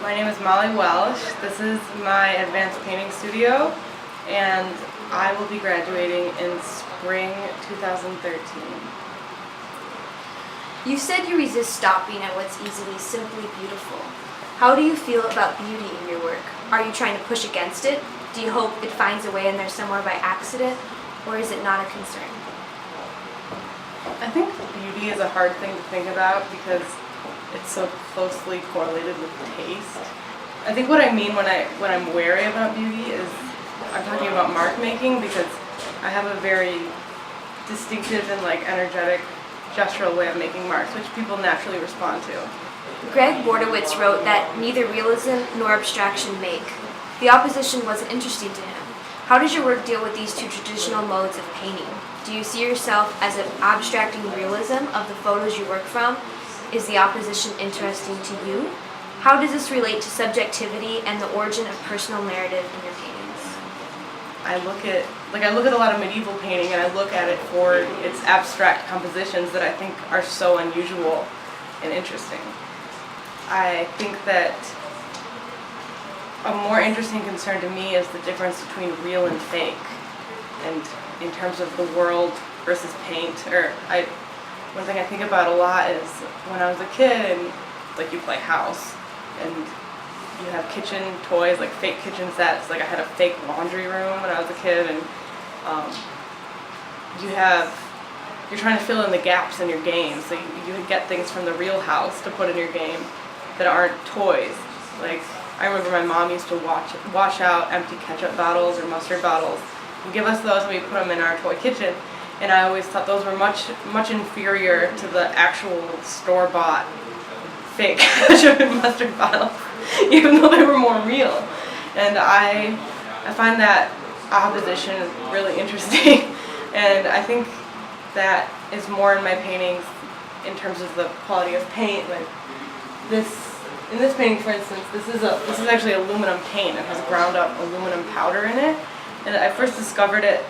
My name is Molly Welsh. This is my advanced painting studio, and I will be graduating in spring 2013. You said you resist stopping at what's easily simply beautiful. How do you feel about beauty in your work? Are you trying to push against it? Do you hope it finds a way in there somewhere by accident? Or is it not a concern? I think beauty is a hard thing to think about because it's so closely correlated with taste. I think what I mean when I'm wary about beauty is I'm talking about mark making, because I have a very distinctive and energetic gestural way of making marks, which people naturally respond to. Greg Bordowitz wrote that neither realism nor abstraction make. The opposition wasn't interesting to him. How does your work deal with these two traditional modes of painting? Do you see yourself as an abstracting realism of the photos you work from? Is the opposition interesting to you? How does this relate to subjectivity and the origin of personal narrative in your paintings? I look at a lot of medieval painting, and I look at it for its abstract compositions that I think are so unusual and interesting. I think that a more interesting concern to me is the difference between real and fake, and in terms of the world versus paint. One thing I think about a lot is when I was a kid, and you play house, and you have kitchen toys, like fake kitchen sets. Like I had a fake laundry room when I was a kid, and you're trying to fill in the gaps in your game. So you get things from the real house to put in your game that aren't toys. Like I remember my mom used to wash out empty ketchup bottles or mustard bottles and give us those, and we put them in our toy kitchen. And I always thought those were much inferior to the actual store-bought fake ketchup and mustard bottles, even though they were more real. And I find that opposition really interesting, and I think that is more in my paintings in terms of the quality of paint. In this painting, for instance, this is actually aluminum paint. It has ground up aluminum powder in it, and I first discovered it.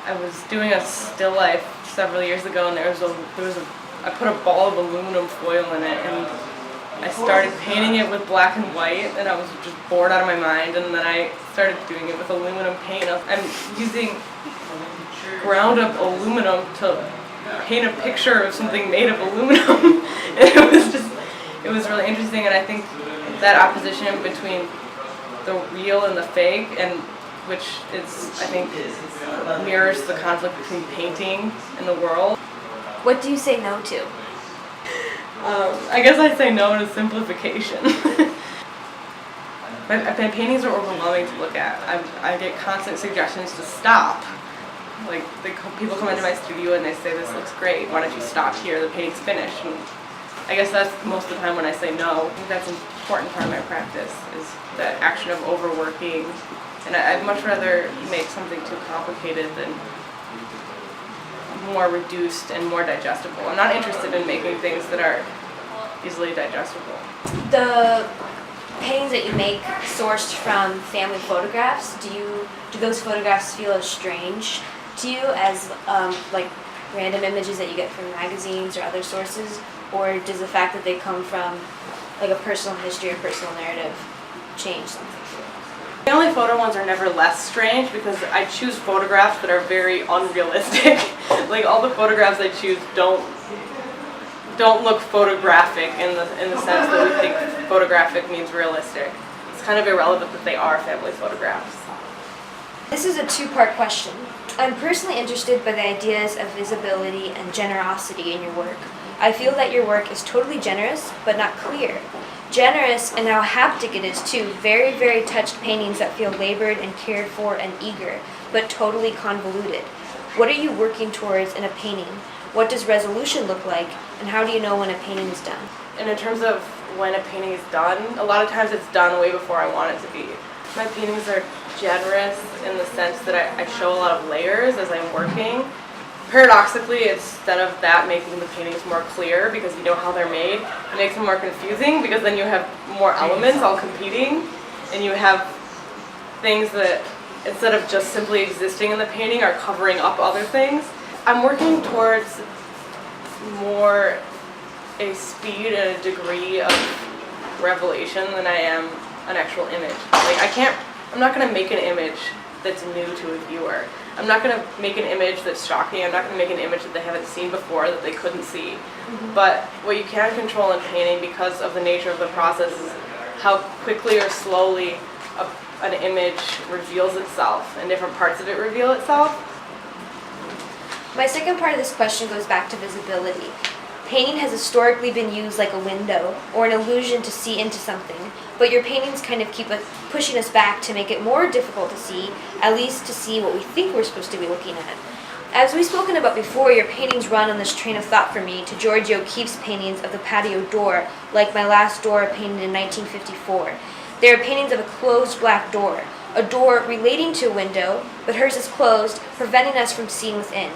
I was doing a still life several years ago, and I put a ball of aluminum foil in it, and I started painting it with black and white, and I was just bored out of my mind, and then I started doing it with aluminum paint. I'm using ground up aluminum to paint a picture of something made of aluminum, and it was really interesting. And I think that opposition between the real and the fake, and which I think mirrors the conflict between painting and the world. What do you say no to? I guess I'd say no to simplification. My paintings are overwhelming to look at. I get constant suggestions to stop. People come into my studio and they say, "This looks great, why don't you stop here, the painting's finished." And I guess that's most of the time when I say no. I think that's an important part of my practice, is the action of overworking. And I'd much rather make something too complicated than more reduced and more digestible. I'm not interested in making things that are easily digestible. The paintings that you make sourced from family photographs, do those photographs feel as strange to you as random images that you get from magazines or other sources? Or does the fact that they come from a personal history or personal narrative change something for you? Family photo ones are never less strange because I choose photographs that are very unrealistic. All the photographs I choose don't look photographic in the sense that we think photographic means realistic. It's kind of irrelevant that they are family photographs. This is a two-part question. I'm personally interested by the ideas of visibility and generosity in your work. I feel that your work is totally generous, but not clear. Generous and how haptic it is too. Very, very touched paintings that feel labored and cared for and eager, but totally convoluted. What are you working towards in a painting? What does resolution look like? And how do you know when a painting is done? And in terms of when a painting is done, a lot of times it's done way before I want it to be. My paintings are generous in the sense that I show a lot of layers as I'm working. Paradoxically, instead of that making the paintings more clear because you know how they're made, it makes them more confusing because then you have more elements all competing, and you have things that, instead of just simply existing in the painting, are covering up other things. I'm working towards more a speed and a degree of revelation than I am an actual image. Like I'm not gonna make an image that's new to a viewer. I'm not gonna make an image that's shocking. I'm not gonna make an image that they haven't seen before, that they couldn't see. But what you can control in painting, because of the nature of the process, is how quickly or slowly an image reveals itself, and different parts of it reveal itself. My second part of this question goes back to visibility. Painting has historically been used like a window or an illusion to see into something, but your paintings kind of keep pushing us back to make it more difficult to see, at least to see what we think we're supposed to be looking at. As we've spoken about before, your paintings run on this train of thought for me to George O'Keeffe's paintings of the patio door, like My Last Door, painted in 1954. They are paintings of a closed black door, a door relating to a window, but hers is closed, preventing us from seeing within.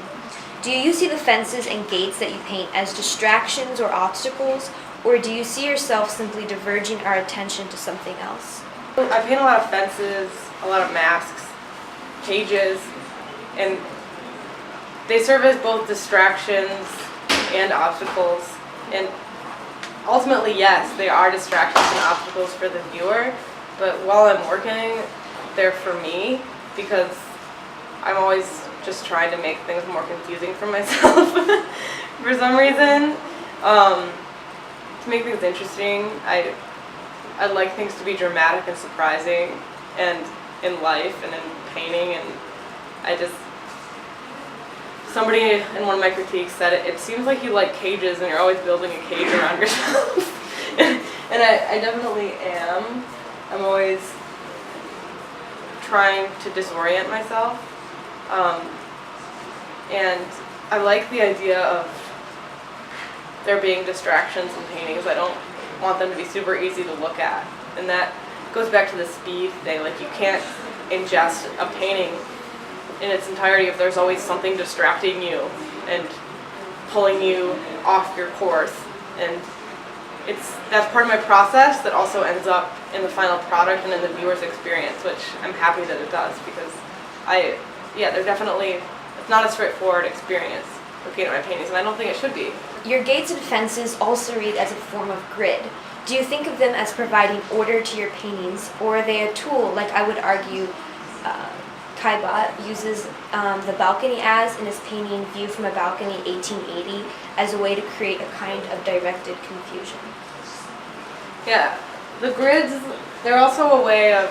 Do you see the fences and gates that you paint as distractions or obstacles, or do you see yourself simply diverging our attention to something else? I paint a lot of fences, a lot of masks, cages, and they serve as both distractions and obstacles. And ultimately, yes, they are distractions and obstacles for the viewer, but while I'm working, they're for me, because I'm always just trying to make things more confusing for myself for some reason. To make things interesting, I like things to be dramatic and surprising, and in life and in painting, and somebody in one of my critiques said it seems like you like cages and you're always building a cage around yourself. And I definitely am. I'm always trying to disorient myself. And I like the idea of there being distractions in paintings. I don't want them to be super easy to look at. And that goes back to the speed thing. Like, you can't ingest a painting in its entirety if there's always something distracting you and pulling you off your course. And that's part of my process that also ends up in the final product and in the viewer's experience, which I'm happy that it does, because they're definitely, it's not a straightforward experience looking at my paintings, and I don't think it should be. Your gates and fences also read as a form of grid. Do you think of them as providing order to your paintings, or are they a tool, like I would argue Kai Bott uses the balcony as in his painting View from a Balcony 1880 as a way to create a kind of directed confusion? Yeah, the grids, they're also a way of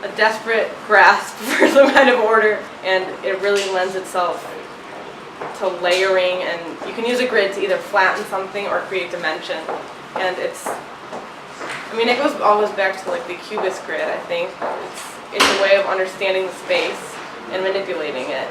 a desperate grasp for some kind of order, and it really lends itself to layering, and you can use a grid to either flatten something or create dimension. And it goes always back to like the cubist grid, I think. It's a way of understanding the space and manipulating it.